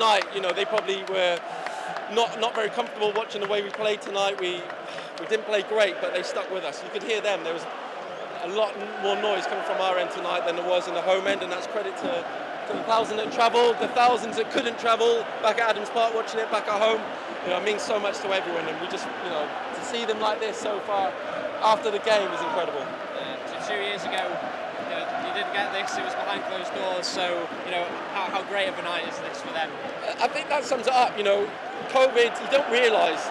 tonight, they probably were not very comfortable watching the way we played tonight. We didn't play great, but they stuck with us. You could hear them. There was a lot more noise coming from our end tonight than there was in the home end, and that's credit to the thousands that travelled, the thousands that couldn't travel back at Adams Park watching it back at home. It means so much to everyone, and we just, to see them like this so far after the game is incredible. 2 years ago, you didn't get this, it was behind closed doors, so, how great of a night is this for them? I think that sums it up. COVID, you don't realise,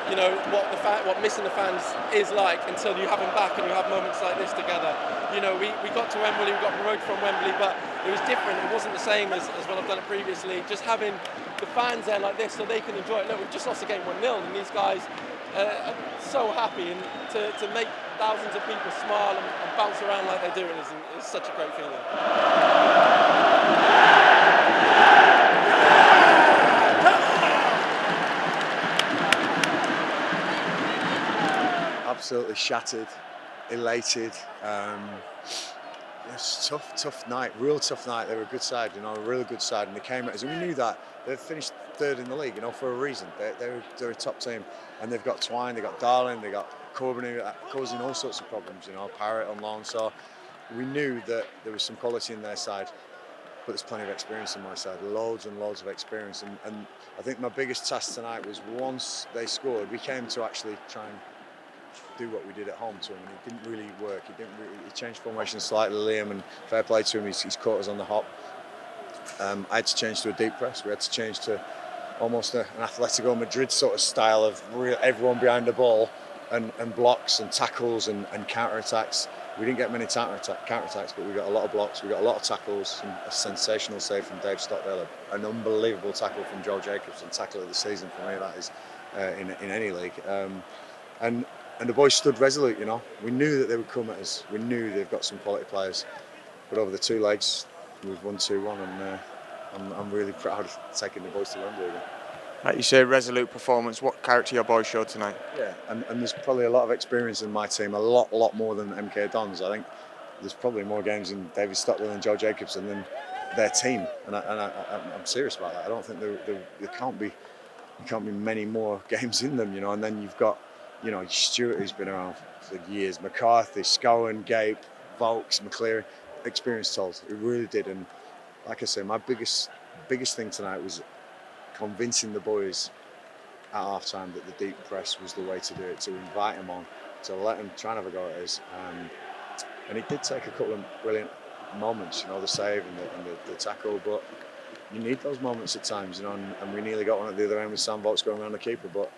what missing the fans is like until you have them back and you have moments like this together. We got to Wembley, we got promoted from Wembley, but it was different. It wasn't the same as when I've done it previously. Just having the fans there like this so they can enjoy it. Look, we've just lost the game 1-0, and these guys are so happy, and to make thousands of people smile and bounce around like they're doing is such a great feeling. Absolutely shattered, elated. It's tough night, real tough night. They were a good side, a really good side, and they came at us. And we knew that they finished third in the league, for a reason. They're a top team, and they've got Twine, they got Darling, they got Corbin, who are causing all sorts of problems. Parrott on loan. So we knew that there was some quality in their side, but there's plenty of experience on my side, loads and loads of experience. And I think my biggest task tonight was once they scored, we came to actually try and do what we did at home to him, and it didn't really work. He changed formation slightly, Liam, and fair play to him, he's caught us on the hop. I had to change to a deep press. We had to change to almost an Atletico Madrid sort of style of everyone behind the ball and blocks and tackles and counter-attacks. We didn't get many counter-attacks, but we got a lot of blocks, we got a lot of tackles, and a sensational save from Dave Stockdale, an unbelievable tackle from Joe Jacobson, tackle of the season for me, that is, in any league. And the boys stood resolute, We knew that they would come at us. We knew they've got some quality players. But over the 2 legs, we've won 2-1, and I'm really proud of taking the boys to Wembley again. Like you say, resolute performance. What character your boys showed tonight? Yeah, and there's probably a lot of experience in my team, a lot more than MK Dons. I think there's probably more games in David Stockdale and Joe Jacobson than their team, and I'm serious about that. I don't think there can't be many more games in them, And then you've got, Stuart, who's been around for years, McCarthy, Scowen, Gape, Vokes, McClean, experience told. It really did. And like I say, my biggest thing tonight was convincing the boys at half time that the deep press was the way to do it, to invite them on, to let them try and have a go at us. And it did take a couple of brilliant moments, the save and the tackle, but you need those moments at times, and we nearly got one at the other end with Sam Vokes going around the keeper, but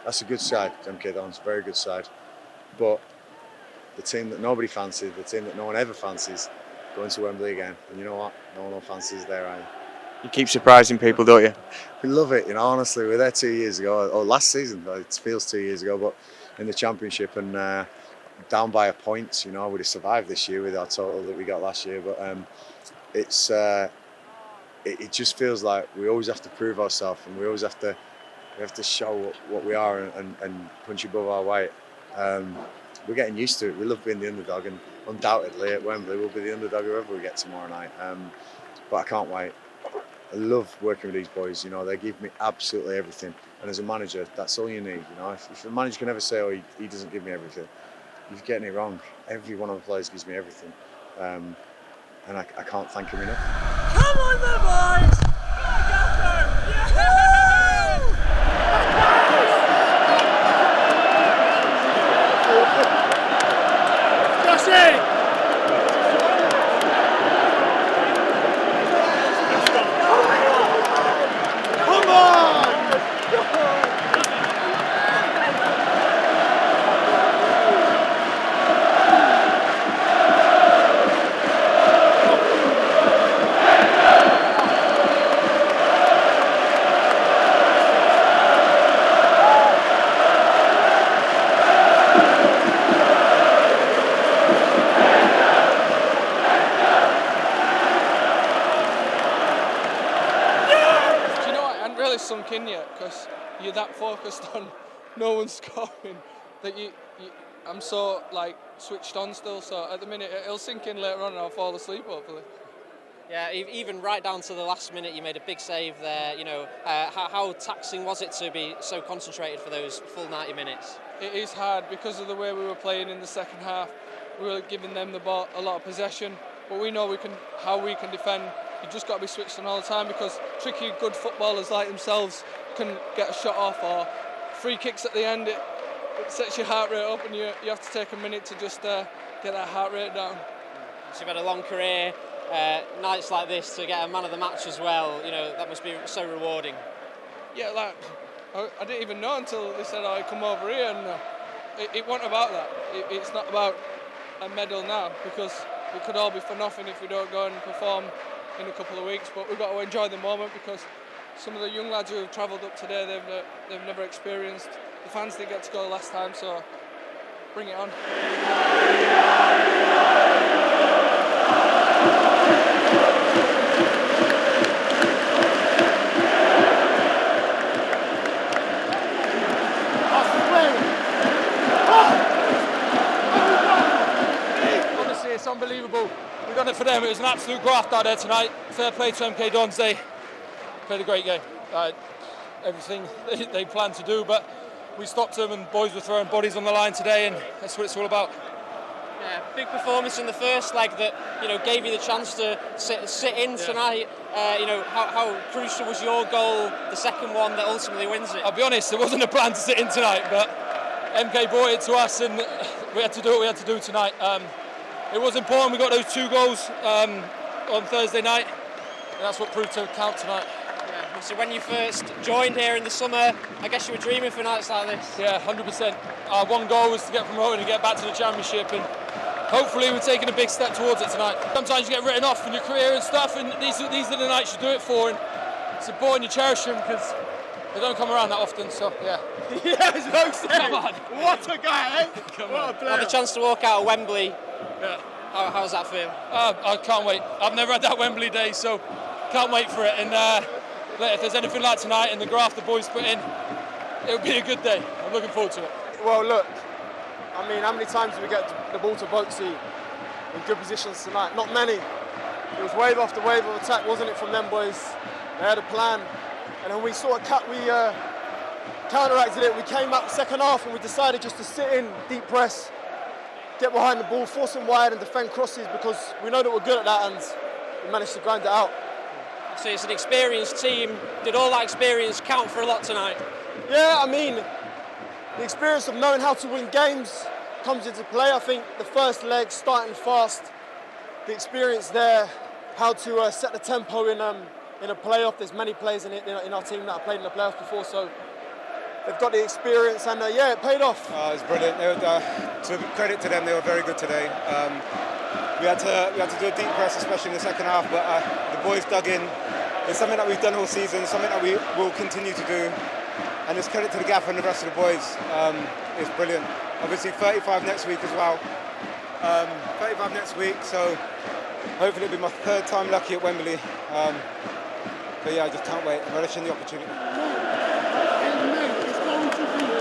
that's a good side, MK Dons, very good side. But the team that nobody fancied, the team that no one ever fancies, going to Wembley again. And you know what? No one fancies there either. You keep surprising people, don't you? We love it, honestly. We were there 2 years ago, or last season, it feels 2 years ago, but in the Championship, and down by a point, we'd have survived this year with our total that we got last year. But it just feels like we always have to prove ourselves, and we always have to show what we are and punch above our weight. We're getting used to it. We love being the underdog, and undoubtedly at Wembley we'll be the underdog whoever we get tomorrow night. But I can't wait. I love working with these boys. They give me absolutely everything, and as a manager, that's all you need. If a manager can ever say, "Oh, he doesn't give me everything," you're getting it wrong. Every one of the players gives me everything, and I can't thank him enough. Come on, the boys! Sunk in yet, because you're that focused on no one scoring that I'm so switched on still. So at the minute it'll sink in later on, and I'll fall asleep hopefully. Yeah, even right down to the last minute, you made a big save there. You know, how taxing was it to be so concentrated for those full 90 minutes? It is hard because of the way we were playing in the second half. We were giving them the ball, a lot of possession, but we know how we can defend. You just got to be switched on all the time, because tricky, good footballers like themselves can get a shot off, or free kicks at the end. It sets your heart rate up, and you have to take a minute to just get that heart rate down. So you've had a long career. Nights like this, to get a man of the match as well, you know, that must be so rewarding. Yeah, like I didn't even know until they said I'd come over here, and it wasn't about that. It's not about a medal now, because it could all be for nothing if we don't go and perform in a couple of weeks. But we've got to enjoy the moment, because some of the young lads who have travelled up today, they've never experienced. The fans didn't get to go last time, so bring it on. Honestly, it's unbelievable. We've done it for them. It was an absolute graft out there tonight. Fair play to MK Dons. They played a great game. Everything they planned to do, but we stopped them, and boys were throwing bodies on the line today, and that's what it's all about. Yeah, big performance in the first leg that, you know, gave you the chance to sit in tonight. You know, how crucial was your goal, the second one that ultimately wins it? I'll be honest, it wasn't a plan to sit in tonight, but MK brought it to us, and we had to do what we had to do tonight. It was important. We got those 2 goals on Thursday night, and that's what proved to count tonight. Yeah. So when you first joined here in the summer, I guess you were dreaming for nights like this. Yeah, 100%. Our one goal was to get promoted and get back to the Championship, and hopefully we're taking a big step towards it tonight. Sometimes you get written off in your career and stuff, and these are the nights you do it for, and it's important you cherish them, because they don't come around that often, so yeah. Yes, Vokes. Come on. What a guy, eh? What a player. Had the chance to walk out of Wembley. Yeah. How does that feel? I can't wait. I've never had that Wembley day, so can't wait for it. And if there's anything like tonight and the graft the boys put in, it'll be a good day. I'm looking forward to it. Well, look, I mean, how many times did we get the ball to Vokes in good positions tonight? Not many. It was wave after wave of attack, wasn't it, from them boys? They had a plan, and then we sort of counteracted it. We came out the second half and we decided just to sit in, deep press, get behind the ball, force them wide and defend crosses, because we know that we're good at that, and we managed to grind it out. So it's an experienced team. Did all that experience count for a lot tonight? Yeah, I mean, the experience of knowing how to win games comes into play. I think the first leg, starting fast, the experience there, how to set the tempo in a playoff. There's many players in our team that have played in the playoffs before, so they've got the experience, and yeah, it paid off. It was brilliant. To credit to them, they were very good today. We had to do a deep press, especially in the second half, but the boys dug in. It's something that we've done all season, something that we will continue to do, and it's credit to the gaffer and the rest of the boys. It's brilliant. Obviously 35 next week as well. 35 next week, so hopefully it'll be my 3rd time lucky at Wembley. But yeah, I just can't wait. I'm relishing the opportunity. It's going to be